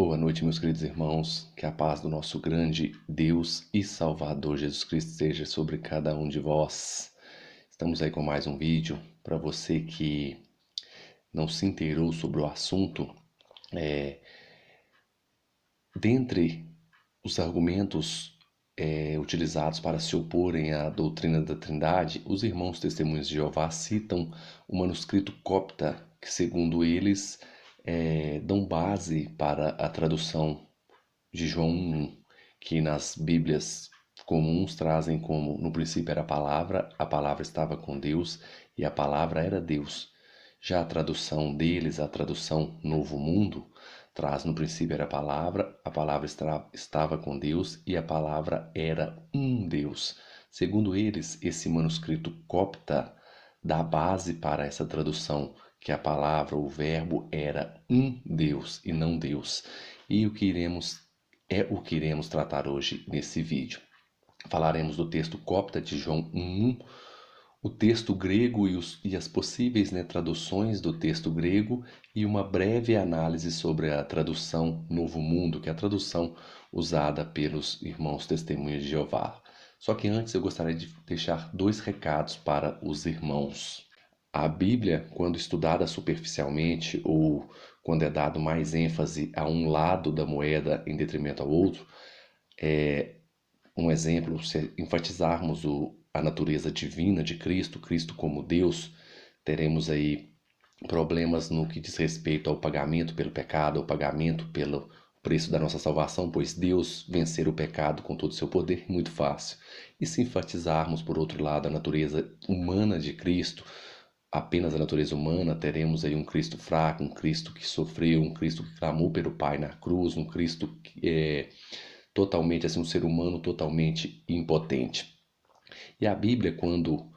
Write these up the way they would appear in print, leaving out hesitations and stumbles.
Boa noite, meus queridos irmãos. Que a paz do nosso grande Deus e Salvador Jesus Cristo seja sobre cada um de vós. Estamos aí com mais um vídeo. Para você que não se inteirou sobre o assunto, dentre os argumentos utilizados para se oporem à doutrina da Trindade, os irmãos testemunhos de Jeová citam o manuscrito copta, que segundo eles dão base para a tradução de João 1, que nas Bíblias comuns trazem como no princípio era a palavra estava com Deus e a palavra era Deus. Já a tradução deles, a tradução Novo Mundo, traz no princípio era a palavra estava com Deus e a palavra era um Deus. Segundo eles, esse manuscrito copta dá base para essa tradução, que a palavra, o verbo era um Deus e não Deus. E o que iremos tratar hoje nesse vídeo. Falaremos do texto copta de João 1, o texto grego e as possíveis traduções do texto grego e uma breve análise sobre a tradução Novo Mundo, que é a tradução usada pelos irmãos testemunhas de Jeová. Só que antes eu gostaria de deixar dois recados para os irmãos. A Bíblia, quando estudada superficialmente ou quando é dado mais ênfase a um lado da moeda em detrimento ao outro, um exemplo, se enfatizarmos a natureza divina de Cristo, Cristo como Deus, teremos aí problemas no que diz respeito ao pagamento pelo pecado, ao pagamento pelo preço da nossa salvação, pois Deus vencer o pecado com todo o seu poder é muito fácil. E se enfatizarmos, por outro lado, a natureza humana de Cristo, apenas a natureza humana, teremos aí um Cristo fraco, um Cristo que sofreu, um Cristo que clamou pelo Pai na cruz, um Cristo que é totalmente assim, um ser humano totalmente impotente. E a Bíblia, quando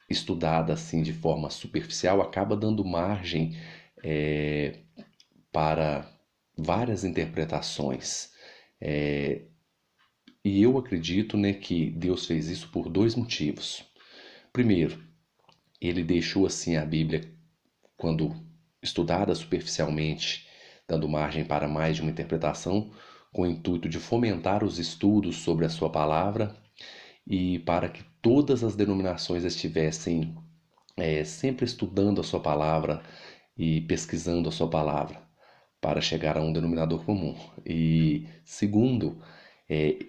estudada assim de forma superficial, acaba dando margem para várias interpretações. E eu acredito que Deus fez isso por dois motivos. Primeiro, ele deixou assim a Bíblia, quando estudada superficialmente, dando margem para mais de uma interpretação, com o intuito de fomentar os estudos sobre a sua palavra e para que todas as denominações estivessem sempre estudando a sua palavra e pesquisando a sua palavra, para chegar a um denominador comum. E segundo,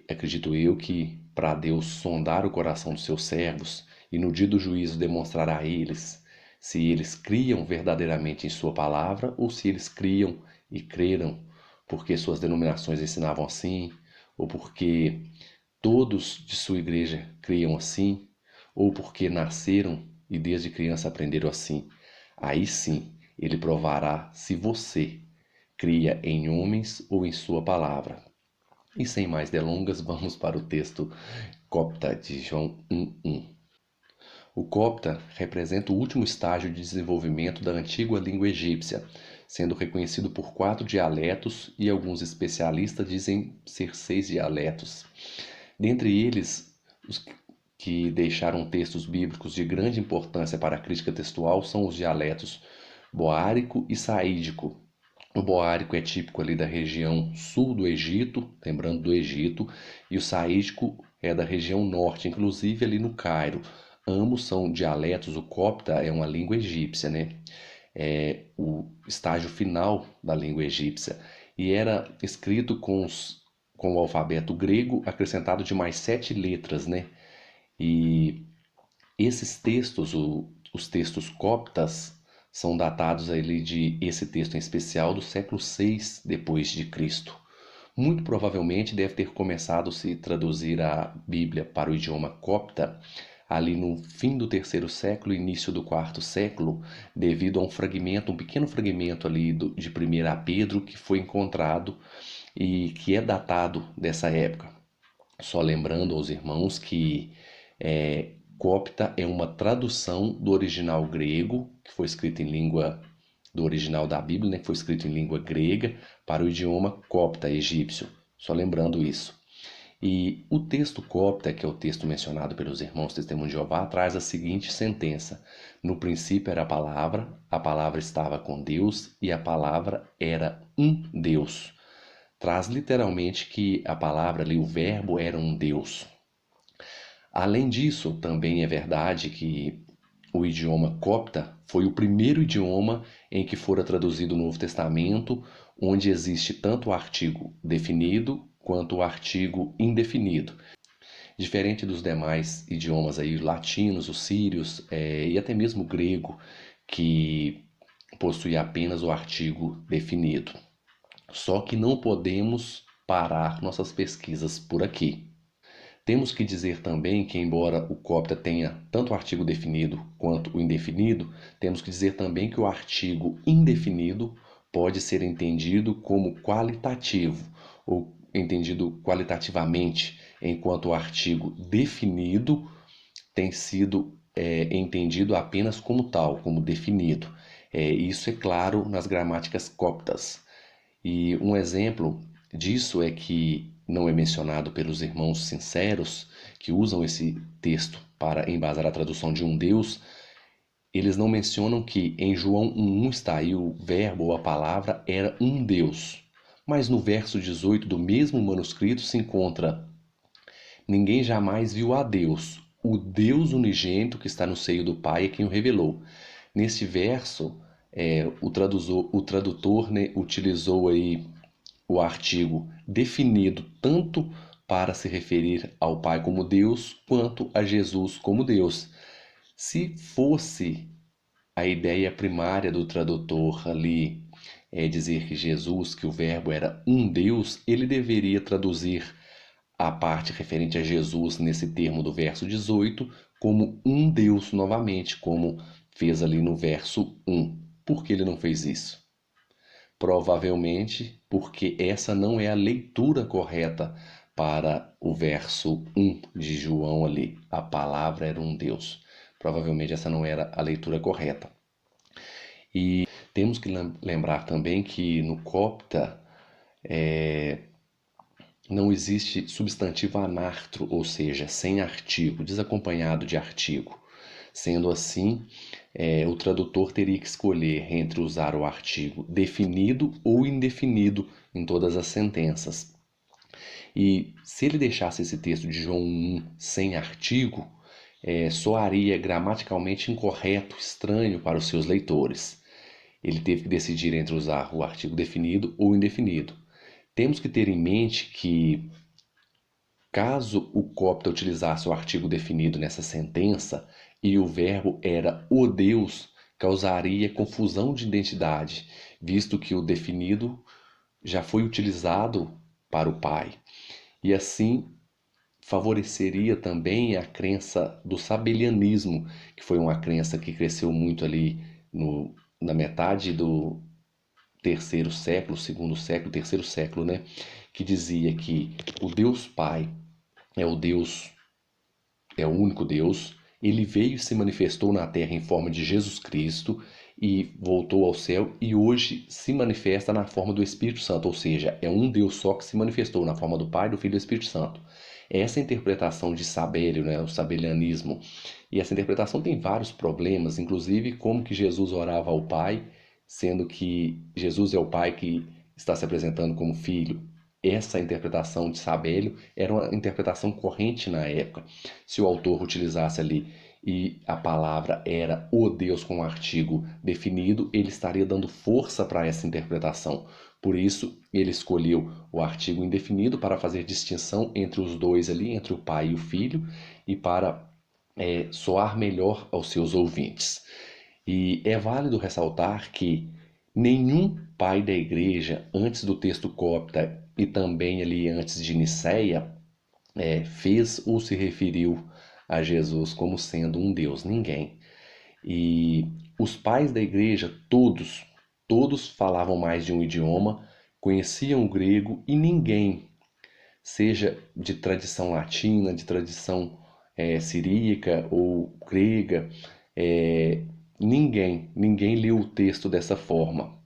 acredito eu que para Deus sondar o coração dos seus servos e no dia do juízo demonstrar a eles se eles criam verdadeiramente em sua palavra ou se eles criam e creram porque suas denominações ensinavam assim, ou porque todos de sua igreja criam assim, ou porque nasceram e desde criança aprenderam assim. Aí sim, ele provará se você cria em homens ou em sua palavra. E sem mais delongas, vamos para o texto copta de João 1:1. O copta representa o último estágio de desenvolvimento da antiga língua egípcia, sendo reconhecido por 4 dialetos e alguns especialistas dizem ser 6 dialetos. Dentre eles, os que deixaram textos bíblicos de grande importância para a crítica textual são os dialetos boárico e saídico. O boárico é típico ali da região sul do Egito, lembrando do Egito, e o saídico é da região norte, inclusive ali no Cairo. Ambos são dialetos, o copta é uma língua egípcia, É o estágio final da língua egípcia. E era escrito com o alfabeto grego acrescentado de mais 7 letras, E esses textos, os textos coptas, são datados ali de esse texto em especial do século VI depois de Cristo. Muito provavelmente deve ter começado a se traduzir a Bíblia para o idioma copta ali no fim do terceiro século, início do quarto século, devido a um pequeno fragmento ali de 1 Pedro que foi encontrado e que é datado dessa época. Só lembrando aos irmãos que copta é uma tradução do original grego, que foi escrito em língua do original da Bíblia, que foi escrito em língua grega, para o idioma copta egípcio. Só lembrando isso. E o texto copta, que é o texto mencionado pelos irmãos Testemunho de Jeová, traz a seguinte sentença: no princípio era a palavra estava com Deus e a palavra era um Deus. Traz literalmente que a palavra ali, o verbo, era um Deus. Além disso, também é verdade que o idioma copta foi o primeiro idioma em que fora traduzido o Novo Testamento, onde existe tanto o artigo definido quanto o artigo indefinido. Diferente dos demais idiomas aí, latinos, os sírios e até mesmo o grego, que possui apenas o artigo definido. Só que não podemos parar nossas pesquisas por aqui. Temos que dizer também que, embora o copta tenha tanto o artigo definido quanto o indefinido, temos que dizer também que o artigo indefinido pode ser entendido como qualitativo ou entendido qualitativamente, enquanto o artigo definido tem sido entendido apenas como tal, como definido. Isso é claro nas gramáticas coptas. E um exemplo disso é que não é mencionado pelos irmãos sinceros que usam esse texto para embasar a tradução de um Deus. Eles não mencionam que em João 1:1 está aí o verbo ou a palavra era um Deus. Mas no verso 18 do mesmo manuscrito se encontra: ninguém jamais viu a Deus, o Deus unigênito que está no seio do Pai é quem o revelou. Neste verso, o tradutor, né, utilizou aí o artigo definido tanto para se referir ao Pai como Deus, quanto a Jesus como Deus. Se fosse a ideia primária do tradutor ali dizer que Jesus, que o verbo era um Deus, ele deveria traduzir a parte referente a Jesus nesse termo do verso 18 como um Deus novamente, como fez ali no verso 1. Por que ele não fez isso? Provavelmente porque essa não é a leitura correta para o verso 1 de João ali. A palavra era um Deus. Provavelmente essa não era a leitura correta. E temos que lembrar também que no copta não existe substantivo anartro, ou seja, sem artigo, desacompanhado de artigo. Sendo assim, o tradutor teria que escolher entre usar o artigo definido ou indefinido em todas as sentenças. E se ele deixasse esse texto de João 1 sem artigo, soaria gramaticalmente incorreto, estranho para os seus leitores. Ele teve que decidir entre usar o artigo definido ou indefinido. Temos que ter em mente que, caso o copta utilizasse o artigo definido nessa sentença e o verbo era o Deus, causaria confusão de identidade, visto que o definido já foi utilizado para o Pai. E assim favoreceria também a crença do sabelianismo, que foi uma crença que cresceu muito ali na metade do terceiro século, segundo século, terceiro século, né? Que dizia que o Deus Pai é o Deus, é o único Deus. Ele veio e se manifestou na Terra em forma de Jesus Cristo e voltou ao céu e hoje se manifesta na forma do Espírito Santo, ou seja, é um Deus só que se manifestou na forma do Pai, do Filho e do Espírito Santo. Essa interpretação de Sabélio, né, o sabelianismo, e essa interpretação tem vários problemas, inclusive como que Jesus orava ao Pai, sendo que Jesus é o Pai que está se apresentando como Filho. Essa interpretação de Sabélio era uma interpretação corrente na época. Se o autor utilizasse ali e a palavra era o Deus com um artigo definido, ele estaria dando força para essa interpretação. Por isso, ele escolheu o artigo indefinido para fazer distinção entre os dois ali, entre o pai e o filho, e para soar melhor aos seus ouvintes. E é válido ressaltar que nenhum pai da igreja, antes do texto copta e também ali antes de Nicéia, fez ou se referiu a Jesus como sendo um Deus. Ninguém. E os pais da igreja, todos falavam mais de um idioma, conheciam o grego e ninguém, seja de tradição latina, de tradição siríaca ou grega, ninguém leu o texto dessa forma.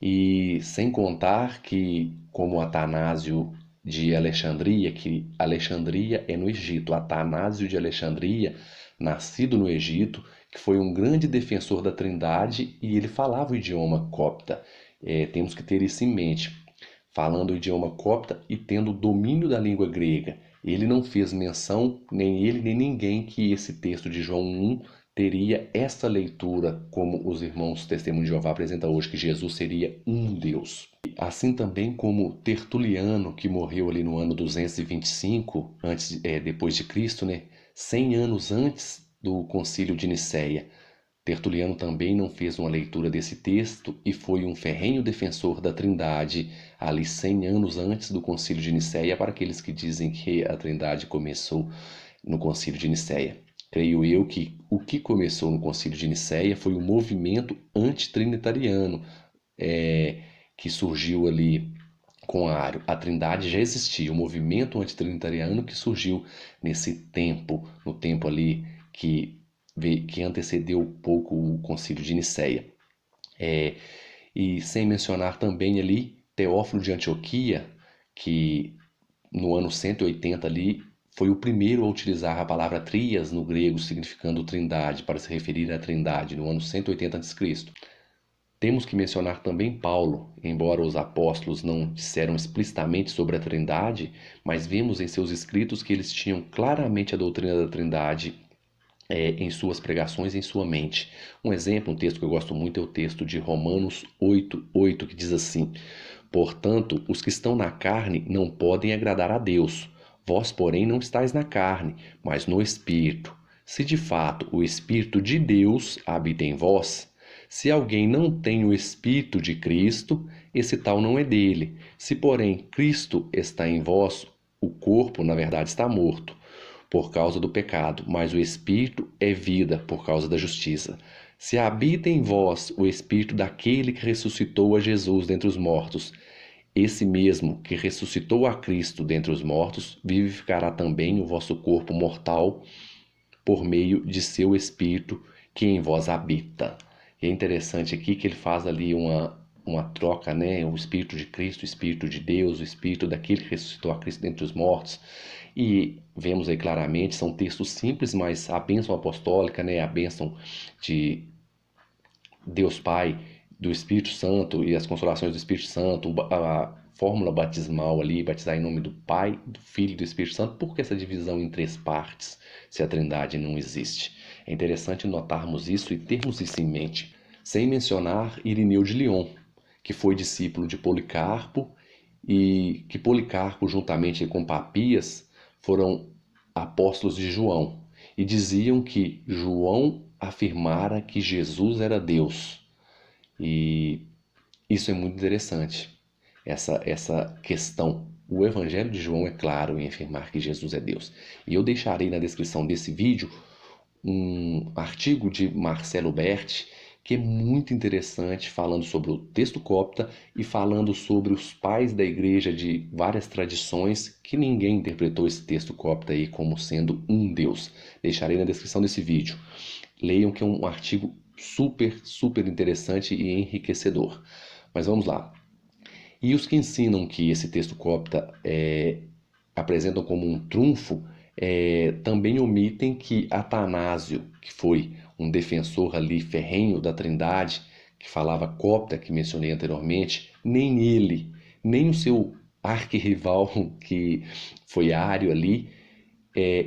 E sem contar que, como Atanásio de Alexandria, que Alexandria é no Egito. Atanásio de Alexandria, nascido no Egito, que foi um grande defensor da Trindade e ele falava o idioma copta. Temos que ter isso em mente. Falando o idioma copta e tendo domínio da língua grega. Ele não fez menção, nem ele nem ninguém, que esse texto de João 1 teria essa leitura, como os irmãos Testemunho de Jeová apresentam hoje, que Jesus seria um Deus. Assim também como Tertuliano, que morreu ali no ano 225, depois de Cristo, né? 100 anos antes do Concílio de Nicéia. Tertuliano também não fez uma leitura desse texto e foi um ferrenho defensor da Trindade ali 100 anos antes do Concílio de Nicéia, para aqueles que dizem que a Trindade começou no Concílio de Nicéia. Creio eu que o que começou no Concílio de Nicéia foi o movimento antitrinitariano que surgiu ali com Ário. A Trindade já existia, o movimento antitrinitariano que surgiu nesse tempo, no tempo ali que antecedeu um pouco o Concílio de Nicéia. E sem mencionar também ali Teófilo de Antioquia, que no ano 180 ali foi o primeiro a utilizar a palavra trias no grego, significando trindade, para se referir à trindade, no ano 180 a.C. Temos que mencionar também Paulo, embora os apóstolos não disseram explicitamente sobre a trindade, mas vemos em seus escritos que eles tinham claramente a doutrina da trindade em suas pregações, em sua mente. Um exemplo, um texto que eu gosto muito é o texto de Romanos 8:8, que diz assim: portanto, os que estão na carne não podem agradar a Deus. Vós, porém, não estáis na carne, mas no Espírito. Se de fato o Espírito de Deus habita em vós, se alguém não tem o Espírito de Cristo, esse tal não é dele. Se, porém, Cristo está em vós, o corpo, na verdade, está morto por causa do pecado, mas o Espírito é vida por causa da justiça. Se habita em vós o Espírito daquele que ressuscitou a Jesus dentre os mortos, esse mesmo que ressuscitou a Cristo dentre os mortos, vivificará também o vosso corpo mortal por meio de seu Espírito que em vós habita. E é interessante aqui que ele faz ali uma troca, né? O Espírito de Cristo, o Espírito de Deus, o Espírito daquele que ressuscitou a Cristo dentre os mortos. E vemos aí claramente, são textos simples, mas a bênção apostólica, né? A bênção de Deus Pai, do Espírito Santo e as consolações do Espírito Santo, a fórmula batismal ali, batizar em nome do Pai, do Filho e do Espírito Santo. Por que essa divisão em três partes, se a Trindade não existe? É interessante notarmos isso e termos isso em mente, sem mencionar Irineu de Lyon, que foi discípulo de Policarpo e que Policarpo, juntamente com Papias, foram apóstolos de João e diziam que João afirmara que Jesus era Deus. E isso é muito interessante, essa questão. O Evangelho de João é claro em afirmar que Jesus é Deus. E eu deixarei na descrição desse vídeo um artigo de Marcelo Berti, que é muito interessante, falando sobre o texto copta e falando sobre os pais da igreja de várias tradições, que ninguém interpretou esse texto copta aí como sendo um Deus. Deixarei na descrição desse vídeo. Leiam, que é um artigo super interessante e enriquecedor. Mas vamos lá. E os que ensinam que esse texto copta apresentam como um trunfo, também omitem que Atanásio, que foi um defensor ali ferrenho da Trindade, que falava copta, que mencionei anteriormente, nem ele, nem o seu arquirrival, que foi Ário ali,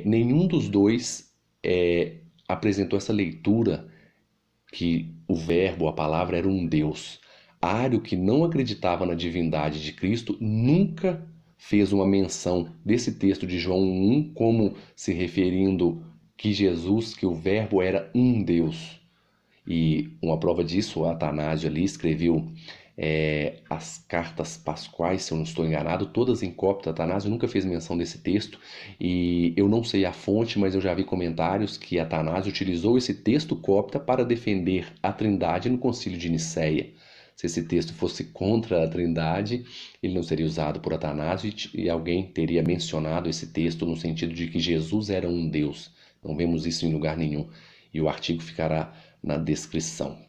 nenhum dos dois apresentou essa leitura que o verbo, a palavra, era um Deus. Ário, que não acreditava na divindade de Cristo, nunca fez uma menção desse texto de João 1 como se referindo que Jesus, que o verbo era um Deus. E uma prova disso, o Atanásio ali escreveu as cartas pascuais, se eu não estou enganado, todas em copta. Atanásio nunca fez menção desse texto e eu não sei a fonte, mas eu já vi comentários que Atanásio utilizou esse texto copta para defender a Trindade no Concílio de Nicéia. Se esse texto fosse contra a Trindade, ele não seria usado por Atanásio e alguém teria mencionado esse texto no sentido de que Jesus era um Deus. Não vemos isso em lugar nenhum. E o artigo ficará na descrição.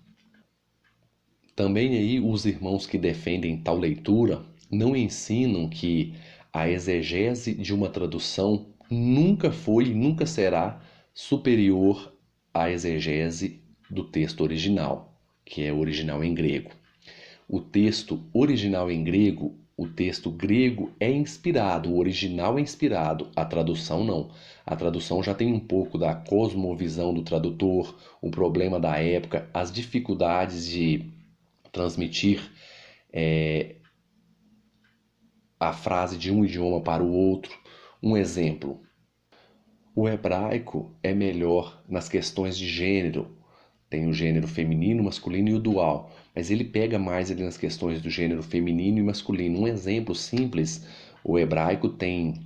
Também aí os irmãos que defendem tal leitura não ensinam que A exegese de uma tradução nunca foi e nunca será superior à exegese do texto original, que é o original em grego. O texto original em grego, o texto grego é inspirado, o original é inspirado, a tradução não. A tradução já tem um pouco da cosmovisão do tradutor, o problema da época, as dificuldades de transmitir a frase de um idioma para o outro. Um exemplo, o hebraico é melhor nas questões de gênero. Tem o gênero feminino, masculino e o dual, mas ele pega mais ali nas questões do gênero feminino e masculino. Um exemplo simples, o hebraico tem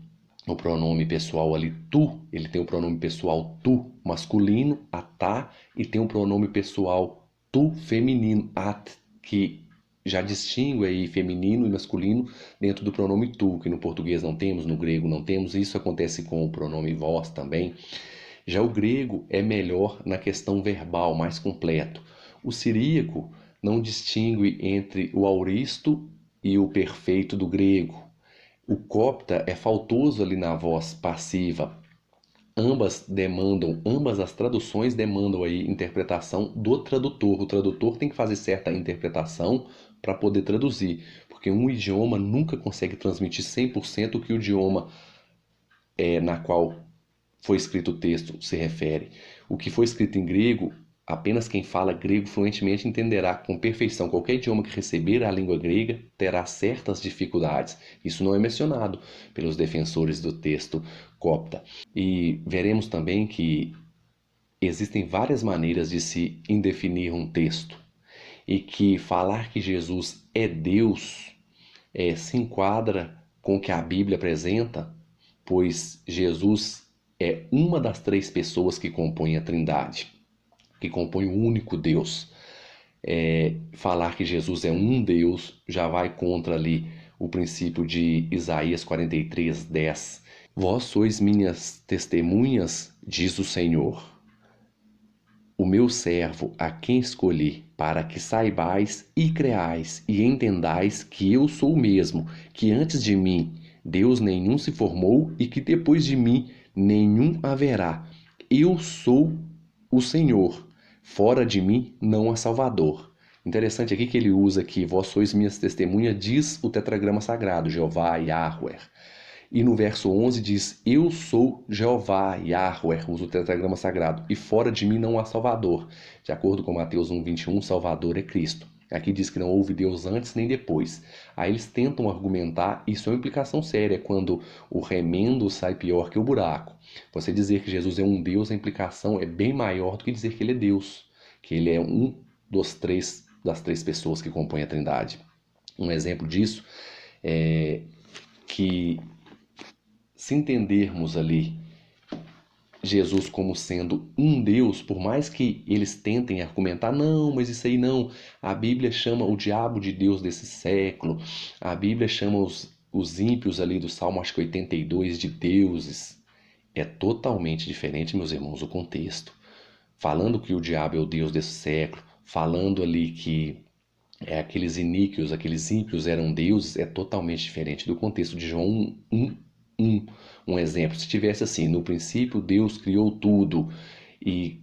o pronome pessoal ali tu, ele tem o pronome pessoal tu masculino, atá, e tem o pronome pessoal tu feminino, at, que já distingue aí feminino e masculino dentro do pronome tu, que no português não temos, no grego não temos. Isso acontece com o pronome vós também. Já o grego é melhor na questão verbal, mais completo. O siríaco não distingue entre o auristo e o perfeito do grego. O copta é faltoso ali na voz passiva. Ambas as traduções demandam aí interpretação do tradutor. O tradutor tem que fazer certa interpretação para poder traduzir, porque um idioma nunca consegue transmitir 100% o que o idioma na qual foi escrito o texto se refere. O que foi escrito em grego, apenas quem fala grego fluentemente entenderá com perfeição. Qualquer idioma que receber a língua grega terá certas dificuldades. Isso não é mencionado pelos defensores do texto copta. E veremos também que existem várias maneiras de se indefinir um texto e que falar que Jesus é Deus se enquadra com o que a Bíblia apresenta, pois Jesus é uma das três pessoas que compõem a Trindade, que compõem o único Deus. Falar que Jesus é um Deus já vai contra ali o princípio de Isaías 43:10. Vós sois minhas testemunhas, diz o Senhor, o meu servo a quem escolhi, para que saibais e creais e entendais que eu sou o mesmo, que antes de mim Deus nenhum se formou e que depois de mim nenhum haverá. Eu sou o Senhor, fora de mim não há Salvador. Interessante aqui que ele usa aqui, vós sois minhas testemunhas, diz o tetragrama sagrado, Jeová, Yahweh. E no verso 11 diz, eu sou Jeová, Yahweh, usa o tetragrama sagrado, e fora de mim não há Salvador. De acordo com Mateus 1:21, Salvador é Cristo. Aqui diz que não houve Deus antes nem depois. Aí eles tentam argumentar, isso é uma implicação séria, quando o remendo sai pior que o buraco. Você dizer que Jesus é um Deus, a implicação é bem maior do que dizer que ele é Deus, que ele é um das três pessoas que compõem a Trindade. Um exemplo disso é que, se entendermos ali Jesus como sendo um Deus, por mais que eles tentem argumentar, não, mas isso aí não, a Bíblia chama o diabo de Deus desse século, a Bíblia chama os ímpios ali do Salmo, acho que 82, de deuses. É totalmente diferente, meus irmãos, o contexto. Falando que o diabo é o Deus desse século, falando ali que aqueles iníquos, aqueles ímpios eram deuses, é totalmente diferente do contexto de João 1:1. Um exemplo, se tivesse assim, no princípio Deus criou tudo e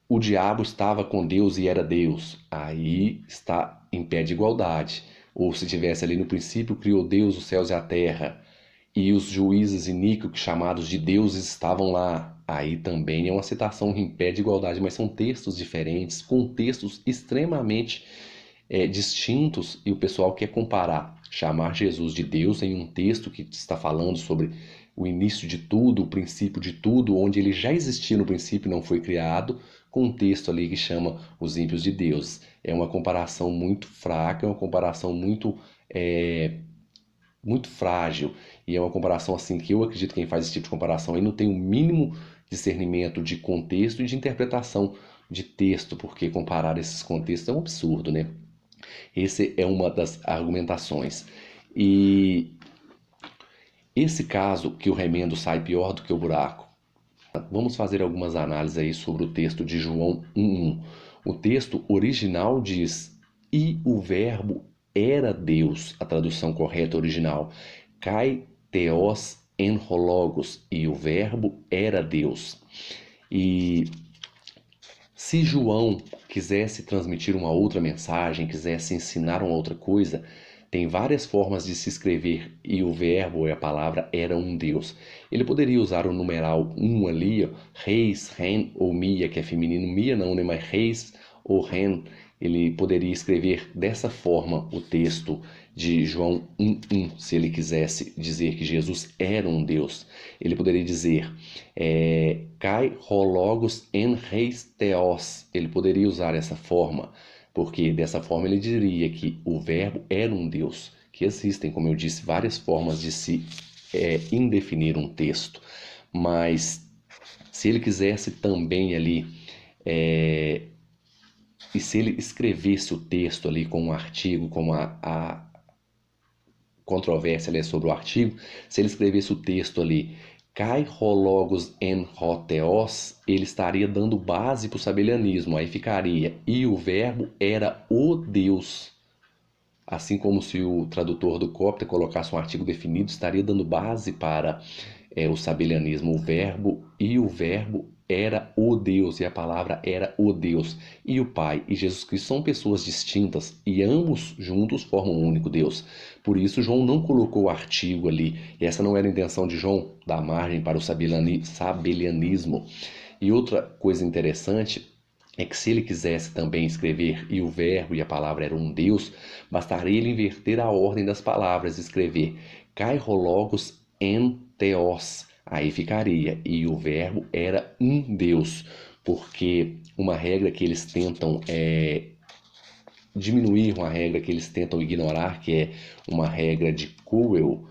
o diabo estava com Deus e era Deus, aí está em pé de igualdade. Ou se tivesse ali no princípio criou Deus os céus e a terra e os juízes iníquos chamados de deuses estavam lá, aí também é uma citação em pé de igualdade, mas são textos diferentes, contextos extremamente distintos, e o pessoal quer comparar, chamar Jesus de Deus em um texto que está falando sobre o início de tudo, o princípio de tudo, onde ele já existia no princípio e não foi criado, com um texto ali que chama os ímpios de Deus. É uma comparação muito fraca, é uma comparação muito frágil, e é uma comparação assim que eu acredito que quem faz esse tipo de comparação aí não tem o mínimo discernimento de contexto e de interpretação de texto, porque comparar esses contextos é um absurdo, né? Essa é uma das argumentações. E esse caso que o remendo sai pior do que o buraco, vamos fazer algumas análises aí sobre o texto de João 1:1. O texto original diz, e o verbo era Deus, a tradução correta original. Kai Theos en ho logos, e o verbo era Deus. E se João quisesse transmitir uma outra mensagem, quisesse ensinar uma outra coisa, tem várias formas de se escrever e o verbo e a palavra era um Deus. Ele poderia usar o numeral 1 ali, ó, reis, ren ou mia, que é feminino, mia não, né, mas reis ou ren. Ele poderia escrever dessa forma o texto de João 1:1, se ele quisesse dizer que Jesus era um Deus. Ele poderia dizer kai ho logos en reis theos. Ele poderia usar essa forma, porque dessa forma ele diria que o verbo era um Deus, que existem, como eu disse, várias formas de se indefinir um texto. Mas se ele quisesse também ali e se ele escrevesse o texto ali com um artigo, como a controvérsia ali sobre o artigo, se ele escrevesse o texto ali, kai ho logos en ho theos, ele estaria dando base para o sabelianismo. Aí ficaria, e o verbo era o Deus. Assim como se o tradutor do copta colocasse um artigo definido, estaria dando base para o sabelianismo. O verbo era o Deus, e a palavra era o Deus. E o Pai e Jesus Cristo são pessoas distintas, e ambos juntos formam um único Deus. Por isso João não colocou o artigo ali, e essa não era a intenção de João, dar margem para o sabelianismo. E outra coisa interessante é que se ele quisesse também escrever e o verbo e a palavra eram um Deus, bastaria ele inverter a ordem das palavras e escrever kai ho logos en theos. Aí ficaria, e o verbo era um Deus, porque uma regra que eles tentam diminuir, uma regra que eles tentam ignorar, que é uma regra de Cowell,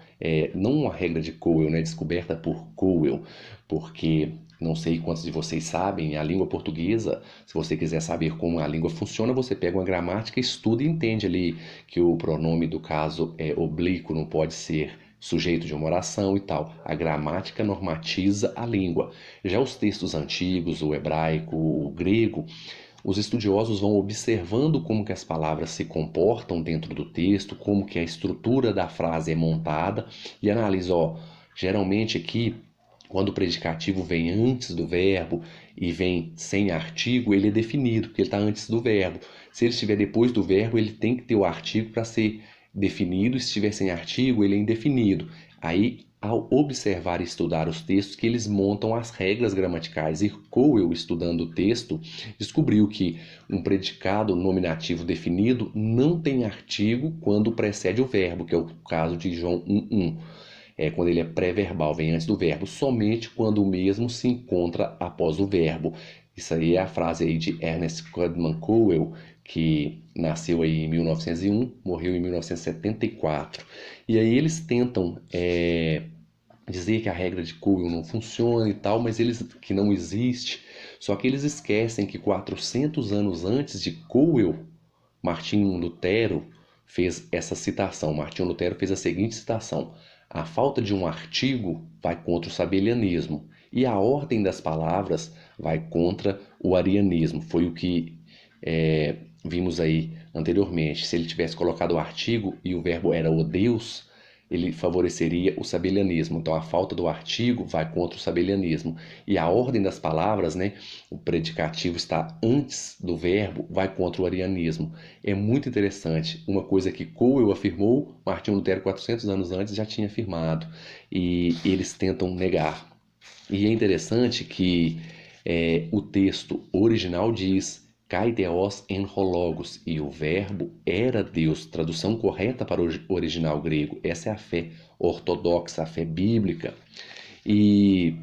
não uma regra de Cowell, né, descoberta por Cowell, porque não sei quantos de vocês sabem, a língua portuguesa, se você quiser saber como a língua funciona, você pega uma gramática, estuda e entende ali que o pronome do caso é oblíquo, não pode ser sujeito de uma oração e tal. A gramática normatiza a língua. Já os textos antigos, o hebraico, o grego, os estudiosos vão observando como que as palavras se comportam dentro do texto, como que a estrutura da frase é montada e analisam, geralmente aqui, quando o predicativo vem antes do verbo e vem sem artigo, ele é definido, porque ele está antes do verbo. Se ele estiver depois do verbo, ele tem que ter o artigo para ser definido, e se estiver sem artigo, ele é indefinido. Aí, ao observar e estudar os textos, que eles montam as regras gramaticais. E Cowell, estudando o texto, descobriu que um predicado nominativo definido não tem artigo quando precede o verbo, que é o caso de João 1:1. Quando ele é pré-verbal, vem antes do verbo, somente quando o mesmo se encontra após o verbo. Isso aí é a frase aí de Ernest Cudman Cowell, que nasceu aí em 1901, morreu em 1974. E aí eles tentam dizer que a regra de Cowell não funciona e tal, mas que não existe. Só que eles esquecem que 400 anos antes de Cowell, Martinho Lutero fez essa citação. Martinho Lutero fez a seguinte citação: a falta de um artigo vai contra o sabelianismo e a ordem das palavras vai contra o arianismo. Foi o que vimos aí anteriormente. Se ele tivesse colocado o artigo e o verbo era o Deus, ele favoreceria o sabelianismo. Então a falta do artigo vai contra o sabelianismo. E a ordem das palavras, né, o predicativo está antes do verbo, vai contra o arianismo. É muito interessante. Uma coisa que Cowell afirmou, Martinho Lutero 400 anos antes já tinha afirmado. E eles tentam negar. E é interessante que o texto original diz kai theos en ho logos, e o verbo era Deus, tradução correta para o original grego. Essa é a fé ortodoxa, a fé bíblica. E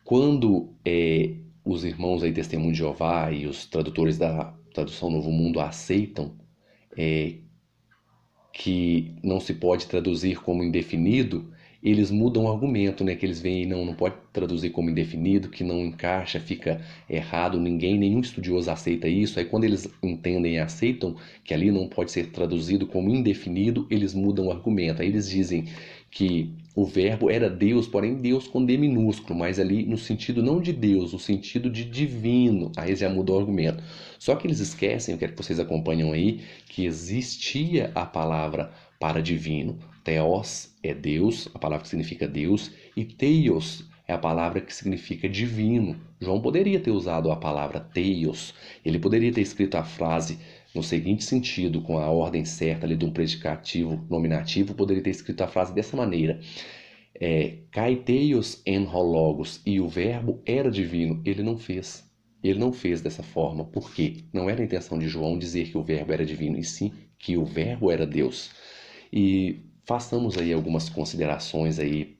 quando os irmãos aí Testemunho de Jeová e os tradutores da tradução Novo Mundo aceitam que não se pode traduzir como indefinido, eles mudam o argumento, né? Que eles veem, não pode traduzir como indefinido, que não encaixa, fica errado, nenhum estudioso aceita isso. Aí quando eles entendem e aceitam que ali não pode ser traduzido como indefinido, eles mudam o argumento. Aí eles dizem que o verbo era Deus, porém Deus com D minúsculo, mas ali no sentido não de Deus, no sentido de divino. Aí já mudou o argumento. Só que eles esquecem, eu quero que vocês acompanhem aí, que existia a palavra para divino. Theos é Deus, a palavra que significa Deus, e Theos é a palavra que significa divino. João poderia ter usado a palavra Theos, ele poderia ter escrito a frase no seguinte sentido, com a ordem certa ali de um predicativo nominativo, poderia ter escrito a frase dessa maneira: Kai Theos en ho logos, e o verbo era divino. Ele não fez. Ele não fez dessa forma. Por quê? Não era a intenção de João dizer que o verbo era divino, e sim que o verbo era Deus. E façamos aí algumas considerações aí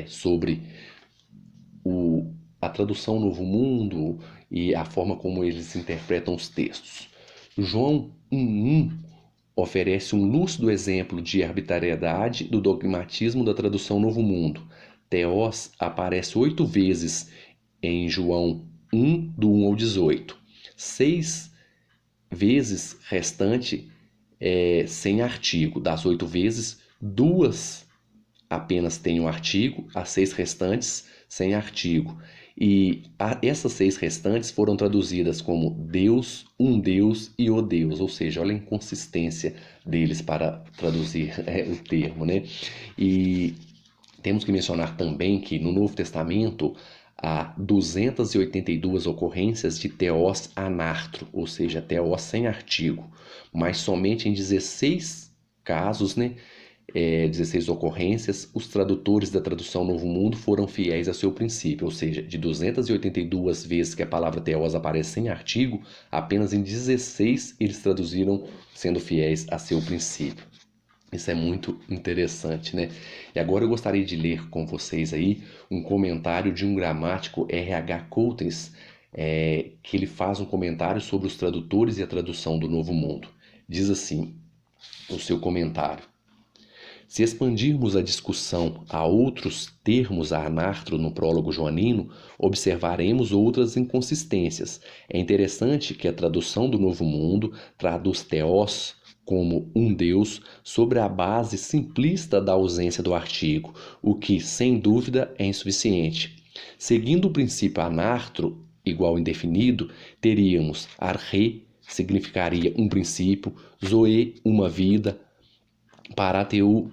sobre a tradução Novo Mundo e a forma como eles interpretam os textos. João 1:1 oferece um lúcido exemplo de arbitrariedade do dogmatismo da tradução Novo Mundo. Theos aparece 8 vezes em João 1, do 1 ao 18. 6 vezes restante sem artigo. Das 8 vezes, 2 apenas têm um artigo, as 6 restantes sem artigo. E essas 6 restantes foram traduzidas como Deus, um Deus e o Deus. Ou seja, olha a inconsistência deles para traduzir o termo, né? E temos que mencionar também que no Novo Testamento há 282 ocorrências de Theos anartro, ou seja, Theos sem artigo, mas somente em 16 casos, né, 16 ocorrências, os tradutores da tradução Novo Mundo foram fiéis a seu princípio, ou seja, de 282 vezes que a palavra Theos aparece sem artigo, apenas em 16 eles traduziram sendo fiéis a seu princípio. Isso é muito interessante, né? E agora eu gostaria de ler com vocês aí um comentário de um gramático, R.H. Coutts, que ele faz um comentário sobre os tradutores e a tradução do Novo Mundo. Diz assim, o seu comentário: se expandirmos a discussão a outros termos anartro no prólogo joanino, observaremos outras inconsistências. É interessante que a tradução do Novo Mundo traduz Theos como um Deus sobre a base simplista da ausência do artigo, o que, sem dúvida, é insuficiente. Seguindo o princípio anartro, igual indefinido, teríamos arche, significaria um princípio, zoe, uma vida, parateu,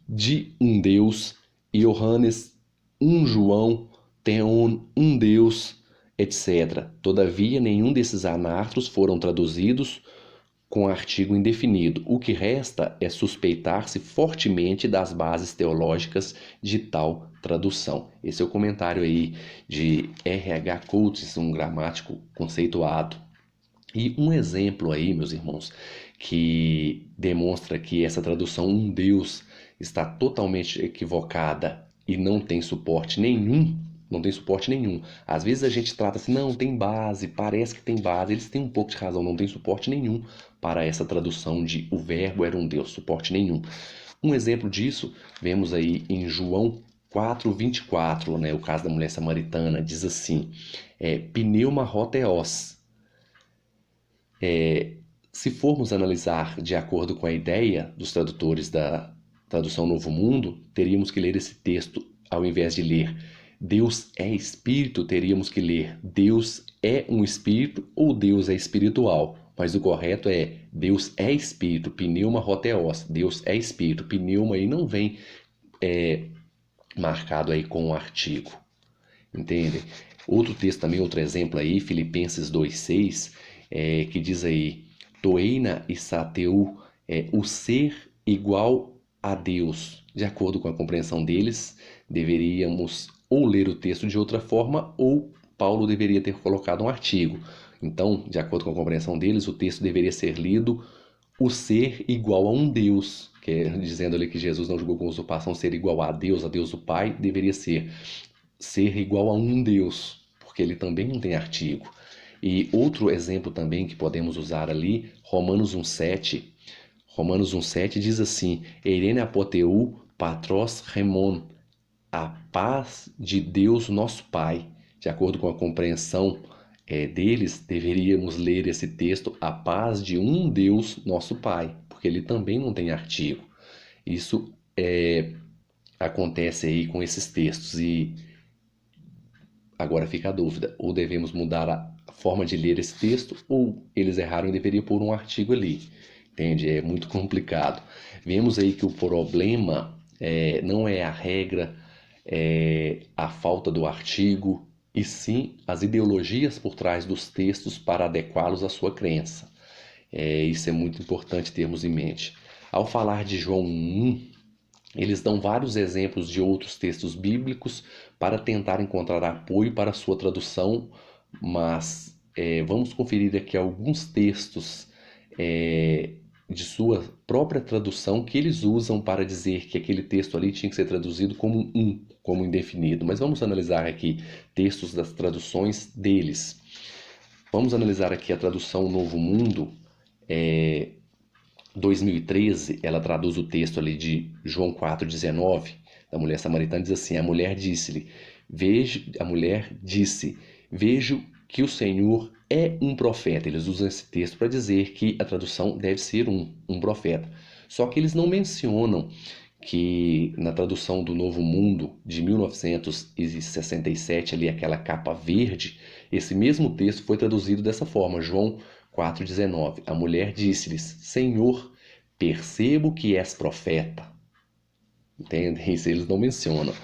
de um Deus, Johannes, um João, Theon, um Deus, etc. Todavia, nenhum desses anartros foram traduzidos com artigo indefinido. O que resta é suspeitar-se fortemente das bases teológicas de tal tradução. Esse é o comentário aí de R.H. Coutts, um gramático conceituado. E um exemplo aí, meus irmãos, que demonstra que essa tradução um Deus está totalmente equivocada e não tem suporte nenhum. Não tem suporte nenhum. Às vezes a gente trata assim, não, tem base, parece que tem base. Eles têm um pouco de razão, não tem suporte nenhum para essa tradução de o verbo era um Deus, suporte nenhum. Um exemplo disso, vemos aí em João 4:24, né, o caso da mulher samaritana, diz assim, pneuma hotheos. Se formos analisar de acordo com a ideia dos tradutores da tradução Novo Mundo, teríamos que ler esse texto, ao invés de ler Deus é Espírito, teríamos que ler Deus é um Espírito ou Deus é espiritual. Mas o correto é Deus é Espírito, pneuma hotheos, Deus é Espírito, pneuma aí não vem marcado aí com um artigo, entende? Outro texto também, outro exemplo aí, Filipenses 2:6, que diz aí, toeina e sateu, o ser igual a Deus. De acordo com a compreensão deles, deveríamos ou ler o texto de outra forma, ou Paulo deveria ter colocado um artigo. Então, de acordo com a compreensão deles, o texto deveria ser lido o ser igual a um Deus, que é dizendo ali que Jesus não julgou com usurpação ser igual a Deus o Pai, deveria ser igual a um Deus, porque ele também não tem artigo. E outro exemplo também que podemos usar ali, Romanos 1:7. Romanos 1:7 diz assim, Eirene apoteu patros remon, a paz de Deus nosso Pai. De acordo com a compreensão deles, deveríamos ler esse texto, a paz de um Deus nosso Pai, porque ele também não tem artigo. Isso acontece aí com esses textos e agora fica a dúvida, ou devemos mudar a forma de ler esse texto, ou eles erraram e deveria pôr um artigo ali. entende? É muito complicado. Vemos aí que o problema não é a regra, a falta do artigo, e sim as ideologias por trás dos textos para adequá-los à sua crença. Isso é muito importante termos em mente. Ao falar de João 1, eles dão vários exemplos de outros textos bíblicos para tentar encontrar apoio para a sua tradução, mas vamos conferir aqui alguns textos de sua própria tradução que eles usam para dizer que aquele texto ali tinha que ser traduzido como como indefinido. Mas vamos analisar aqui textos das traduções deles. Vamos analisar aqui a tradução Novo Mundo, 2013, ela traduz o texto ali de João 4,19, da mulher samaritana, diz assim: a mulher disse, vejo que o Senhor é um profeta. Eles usam esse texto para dizer que a tradução deve ser um profeta. Só que eles não mencionam que na tradução do Novo Mundo de 1967, ali aquela capa verde, esse mesmo texto foi traduzido dessa forma, João 4,19. A mulher disse-lhes: Senhor, percebo que és profeta. Entende? Isso eles não mencionam.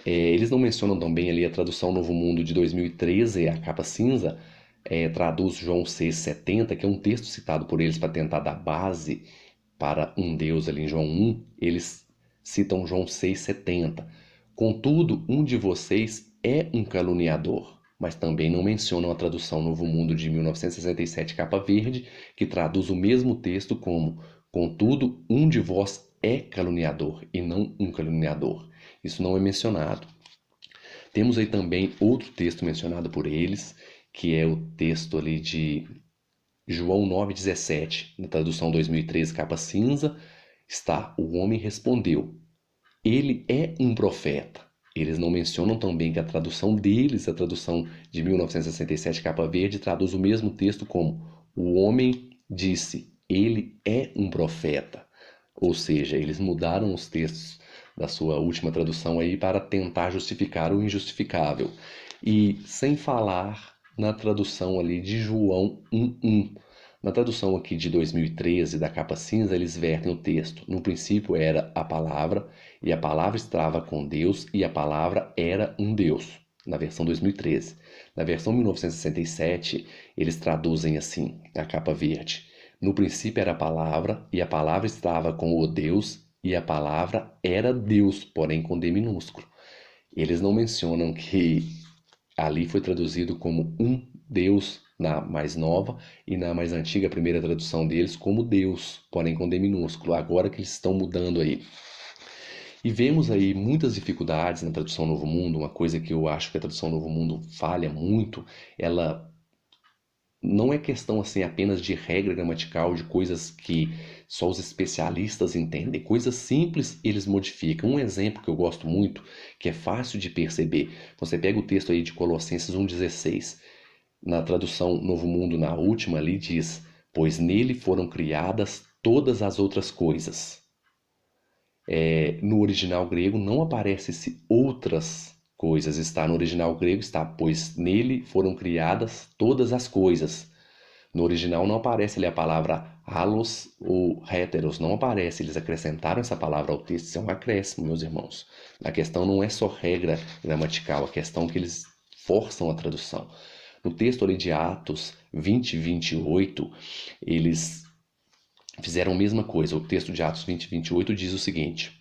Eles não mencionam também ali a tradução Novo Mundo de 2013, a capa cinza, traduz João 6,70, que é um texto citado por eles para tentar dar base para um Deus ali em João 1. Eles citam João 6,70. Contudo, um de vocês é um caluniador. Mas também não mencionam a tradução Novo Mundo de 1967, capa verde, que traduz o mesmo texto como: contudo, um de vós é caluniador e não um caluniador. Isso não é mencionado. Temos aí também outro texto mencionado por eles, que é o texto ali de João 9,17, na tradução 2013, capa cinza, está: o homem respondeu, ele é um profeta. Eles não mencionam também que a tradução deles, a tradução de 1967, capa verde, traduz o mesmo texto como: o homem disse, ele é um profeta. Ou seja, eles mudaram os textos da sua última tradução aí para tentar justificar o injustificável. E sem falar na tradução ali de João 1:1. Na tradução aqui de 2013, da capa cinza, eles vertem o texto: no princípio era a palavra, e a palavra estava com Deus, e a palavra era um Deus. Na versão 2013. Na versão 1967, eles traduzem assim, a capa verde: no princípio era a palavra, e a palavra estava com o Deus, e a palavra era Deus, porém com D minúsculo. Eles não mencionam que ali foi traduzido como um Deus na mais nova, e na mais antiga, a primeira tradução deles, como Deus, porém com D minúsculo. Agora que eles estão mudando aí. E vemos aí muitas dificuldades na tradução Novo Mundo. Uma coisa que eu acho que a tradução Novo Mundo falha muito, ela não é questão assim apenas de regra gramatical, de coisas que só os especialistas entendem. Coisas simples eles modificam. Um exemplo que eu gosto muito, que é fácil de perceber. Você pega o texto aí de Colossenses 1,16. Na tradução Novo Mundo, na última, ali diz: pois nele foram criadas todas as outras coisas. No original grego não aparece esse outras coisas. Está no original grego, está: pois nele foram criadas todas as coisas. No original não aparece ali a palavra halos ou heteros, não aparece. Eles acrescentaram essa palavra ao texto. Isso é um acréscimo, meus irmãos. A questão não é só regra gramatical, a questão é que eles forçam a tradução. No texto ali de Atos 20:28, eles fizeram a mesma coisa. O texto de Atos 20:28 diz o seguinte: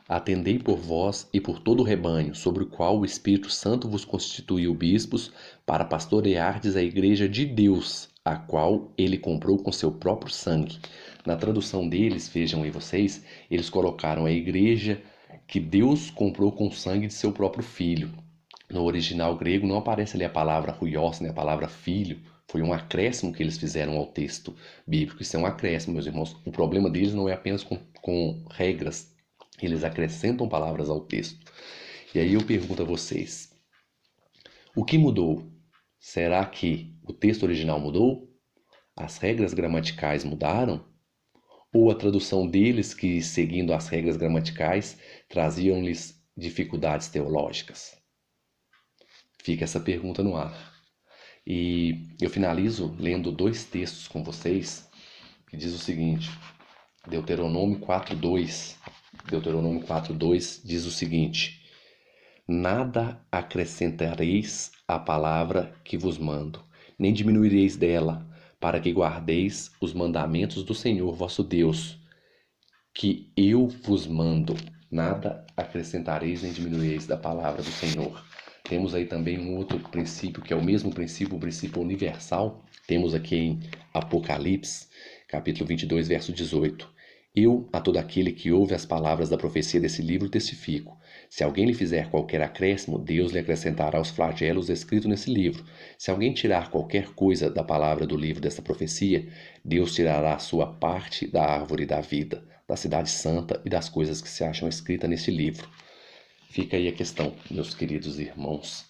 atendei por vós e por todo o rebanho, sobre o qual o Espírito Santo vos constituiu bispos, para pastoreardes a igreja de Deus, a qual ele comprou com seu próprio sangue. Na tradução deles, vejam aí vocês, eles colocaram a igreja que Deus comprou com o sangue de seu próprio filho. No original grego não aparece ali a palavra huios, né, a palavra filho. Foi um acréscimo que eles fizeram ao texto bíblico. Isso é um acréscimo, meus irmãos. O problema deles não é apenas com regras. Eles acrescentam palavras ao texto. E aí eu pergunto a vocês: o que mudou? Será que o texto original mudou? As regras gramaticais mudaram? Ou a tradução deles, que seguindo as regras gramaticais, traziam-lhes dificuldades teológicas? Fica essa pergunta no ar. E eu finalizo lendo 2 textos com vocês, que diz o seguinte, Deuteronômio 4:2. Deuteronômio 4:2 diz o seguinte: Nada acrescentareis à palavra que vos mando, nem diminuireis dela, para que guardeis os mandamentos do Senhor vosso Deus, que eu vos mando. Nada acrescentareis nem diminuireis da palavra do Senhor. Temos aí também um outro princípio, que é o mesmo princípio, o princípio universal. Temos aqui em Apocalipse, capítulo 22, verso 18. Eu, a todo aquele que ouve as palavras da profecia desse livro, testifico. Se alguém lhe fizer qualquer acréscimo, Deus lhe acrescentará os flagelos escritos nesse livro. Se alguém tirar qualquer coisa da palavra do livro desta profecia, Deus tirará a sua parte da árvore da vida, da cidade santa e das coisas que se acham escritas neste livro. Fica aí a questão, meus queridos irmãos.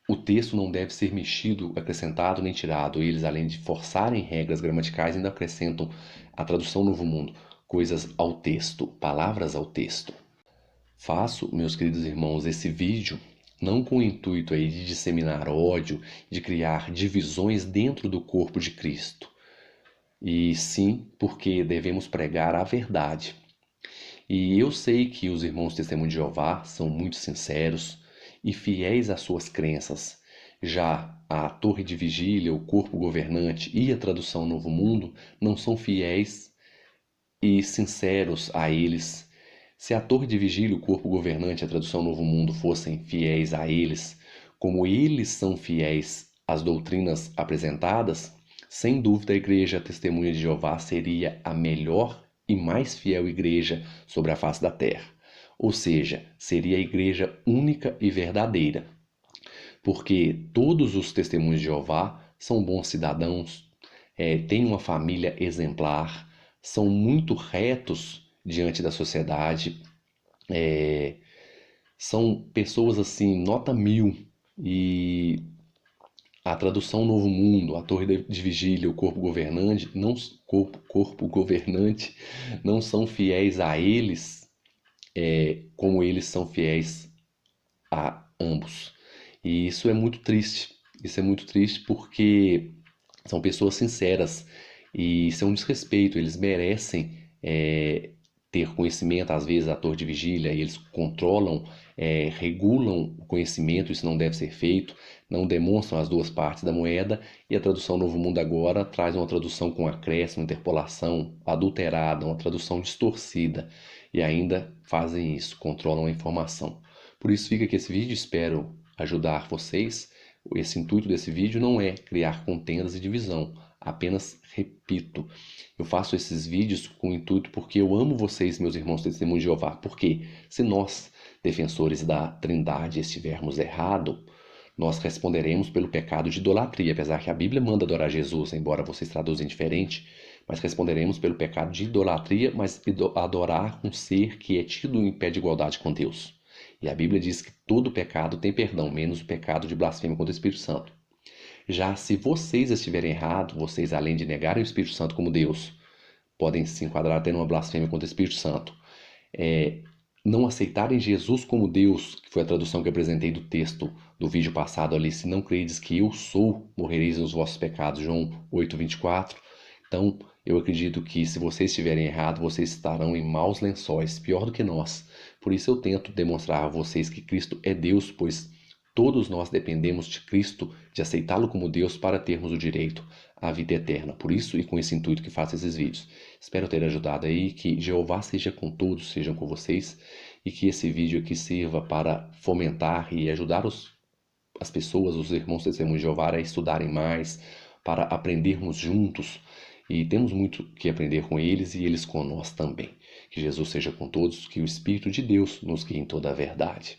O texto não deve ser mexido, acrescentado nem tirado. Eles, além de forçarem regras gramaticais, ainda acrescentam a tradução Novo Mundo, coisas ao texto, palavras ao texto. Faço, meus queridos irmãos, esse vídeo não com o intuito aí de disseminar ódio, de criar divisões dentro do corpo de Cristo, e sim porque devemos pregar a verdade. E eu sei que os irmãos Testemunho de Jeová são muito sinceros e fiéis às suas crenças. Já a Torre de Vigília, o Corpo Governante e a Tradução Novo Mundo não são fiéis e sinceros a eles. Se a Torre de Vigília, o Corpo Governante e a Tradução Novo Mundo fossem fiéis a eles, como eles são fiéis às doutrinas apresentadas, sem dúvida a Igreja Testemunha de Jeová seria a melhor e mais fiel igreja sobre a face da terra. Ou seja, seria a igreja única e verdadeira. Porque todos os testemunhos de Jeová são bons cidadãos, têm uma família exemplar, são muito retos diante da sociedade, são pessoas assim, nota 1000. E a tradução Novo Mundo, a Torre de Vigília, o Corpo Governante, não são fiéis a eles como eles são fiéis a ambos. E isso é muito triste. Isso é muito triste porque são pessoas sinceras e isso é um desrespeito. Eles merecem ter conhecimento, às vezes, da Torre de Vigília, e eles controlam, regulam o conhecimento, isso não deve ser feito, não demonstram as duas partes da moeda, e a tradução Novo Mundo agora traz uma tradução com acréscimo, interpolação, adulterada, uma tradução distorcida, e ainda fazem isso, controlam a informação. Por isso fica aqui esse vídeo, espero ajudar vocês. Esse intuito desse vídeo não é criar contendas e divisão, apenas repito, eu faço esses vídeos com o intuito porque eu amo vocês, meus irmãos Testemunhos de Jeová, porque se nós, defensores da Trindade, estivermos errados, nós responderemos pelo pecado de idolatria, apesar que a Bíblia manda adorar Jesus, embora vocês traduzem diferente, mas responderemos pelo pecado de idolatria, mas adorar um ser que é tido em pé de igualdade com Deus. E a Bíblia diz que todo pecado tem perdão, menos o pecado de blasfêmia contra o Espírito Santo. Já se vocês estiverem errados, vocês, além de negarem o Espírito Santo como Deus, podem se enquadrar até numa blasfêmia contra o Espírito Santo. Não aceitarem Jesus como Deus, que foi a tradução que eu apresentei do texto do vídeo passado ali, se não credes que eu sou, morrereis nos vossos pecados, João 8:24. Então, eu acredito que se vocês estiverem errados, vocês estarão em maus lençóis, pior do que nós. Por isso eu tento demonstrar a vocês que Cristo é Deus, pois todos nós dependemos de Cristo, de aceitá-lo como Deus para termos o direito à vida eterna. Por isso e com esse intuito que faço esses vídeos. Espero ter ajudado aí, que Jeová seja com todos, sejam com vocês, e que esse vídeo aqui sirva para fomentar e ajudar as pessoas, os irmãos Testemunhos de Jeová a estudarem mais, para aprendermos juntos. E temos muito que aprender com eles e eles com nós também. Que Jesus seja com todos, que o Espírito de Deus nos guie em toda a verdade.